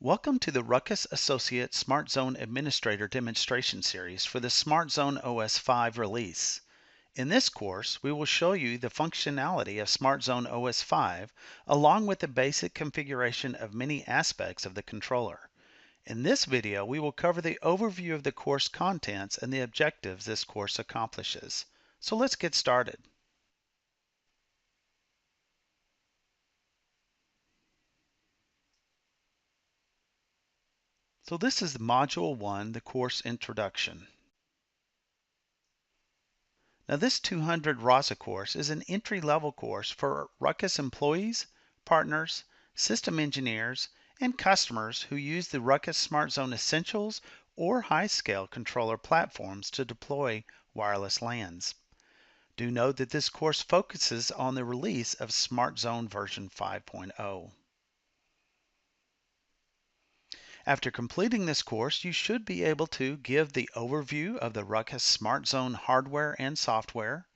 Welcome to the Ruckus Associate Smart Zone Administrator demonstration series for the Smart Zone OS 5 release. In this course, we will show you the functionality of Smart Zone OS 5 along with the basic configuration of many aspects of the controller. In this video, we will cover the overview of the course contents and the objectives this course accomplishes. So let's get started. So this is Module 1, the course introduction. Now this 200 RASA course is an entry-level course for Ruckus employees, partners, system engineers, and customers who use the Ruckus Smart Zone Essentials or high-scale controller platforms to deploy wireless LANs. Do note that this course focuses on the release of Smart Zone version 5.0. After completing this course, you should be able to give the overview of the Ruckus Smart Zone hardware and software,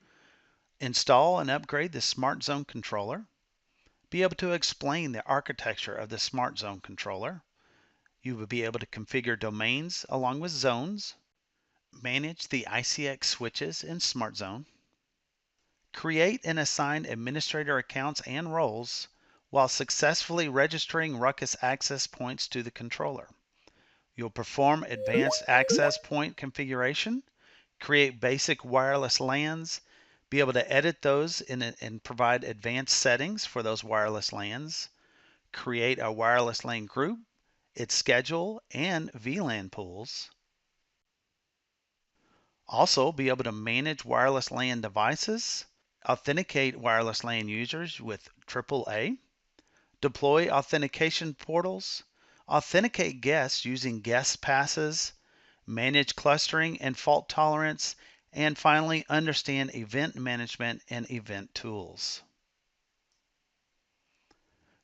install and upgrade the Smart Zone controller, be able to explain the architecture of the Smart Zone controller. You will be able to configure domains along with zones, manage the ICX switches in Smart Zone, create and assign administrator accounts and roles while successfully registering Ruckus access points to the controller. You'll perform advanced access point configuration, create basic wireless LANs, be able to edit those and provide advanced settings for those wireless LANs, create a wireless LAN group, its schedule, and VLAN pools. Also be able to manage wireless LAN devices, authenticate wireless LAN users with AAA, deploy authentication portals, authenticate guests using guest passes, manage clustering and fault tolerance, and finally understand event management and event tools.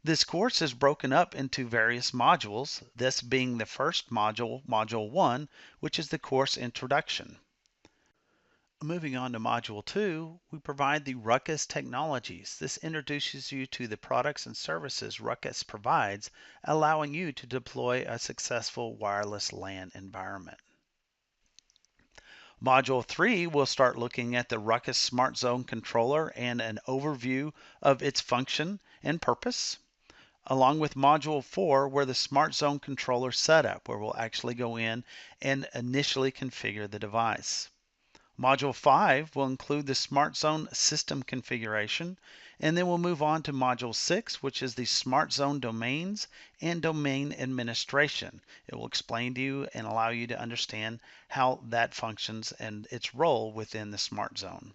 This course is broken up into various modules, this being the first module, Module 1, which is the course introduction. Moving on to Module 2, we provide the Ruckus technologies. This introduces you to the products and services Ruckus provides, allowing you to deploy a successful wireless LAN environment. Module 3 will start looking at the Ruckus Smart Zone controller and an overview of its function and purpose, along with Module 4 where the Smart Zone controller setup, where we'll actually go in and initially configure the device. Module 5 will include the Smart Zone system configuration, and then we'll move on to Module 6, which is the Smart Zone domains and domain administration. It will explain to you and allow you to understand how that functions and its role within the Smart Zone.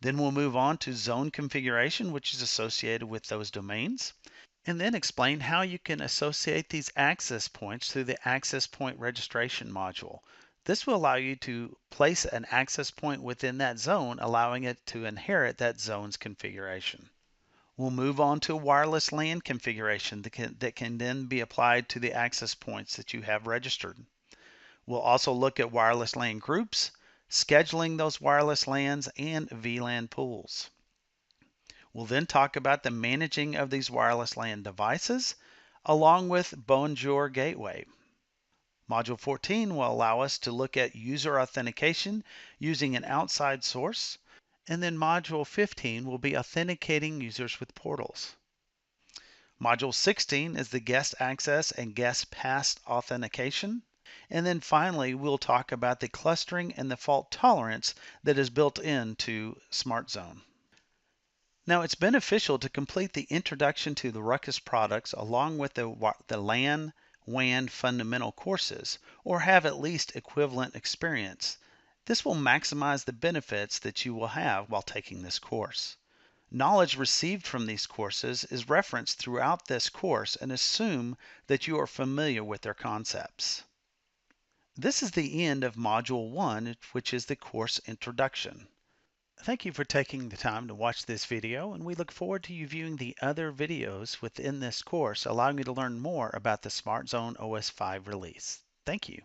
Then we'll move on to zone configuration, which is associated with those domains, and then explain how you can associate these access points through the access point registration module. This will allow you to place an access point within that zone, allowing it to inherit that zone's configuration. We'll move on to wireless LAN configuration that can then be applied to the access points that you have registered. We'll also look at wireless LAN groups, scheduling those wireless LANs, and VLAN pools. We'll then talk about the managing of these wireless LAN devices, along with Bonjour Gateway. Module 14 will allow us to look at user authentication using an outside source, and then Module 15 will be authenticating users with portals. Module 16 is the guest access and guest pass authentication. And then finally, we'll talk about the clustering and the fault tolerance that is built into Smart Zone. Now, it's beneficial to complete the introduction to the Ruckus products along with the LAN, WAN fundamental courses, or have at least equivalent experience. This will maximize the benefits that you will have while taking this course. Knowledge received from these courses is referenced throughout this course and assume that you are familiar with their concepts. This is the end of Module 1, which is the course introduction. Thank you for taking the time to watch this video, and we look forward to you viewing the other videos within this course, allowing you to learn more about the Smart Zone OS 5 release. Thank you.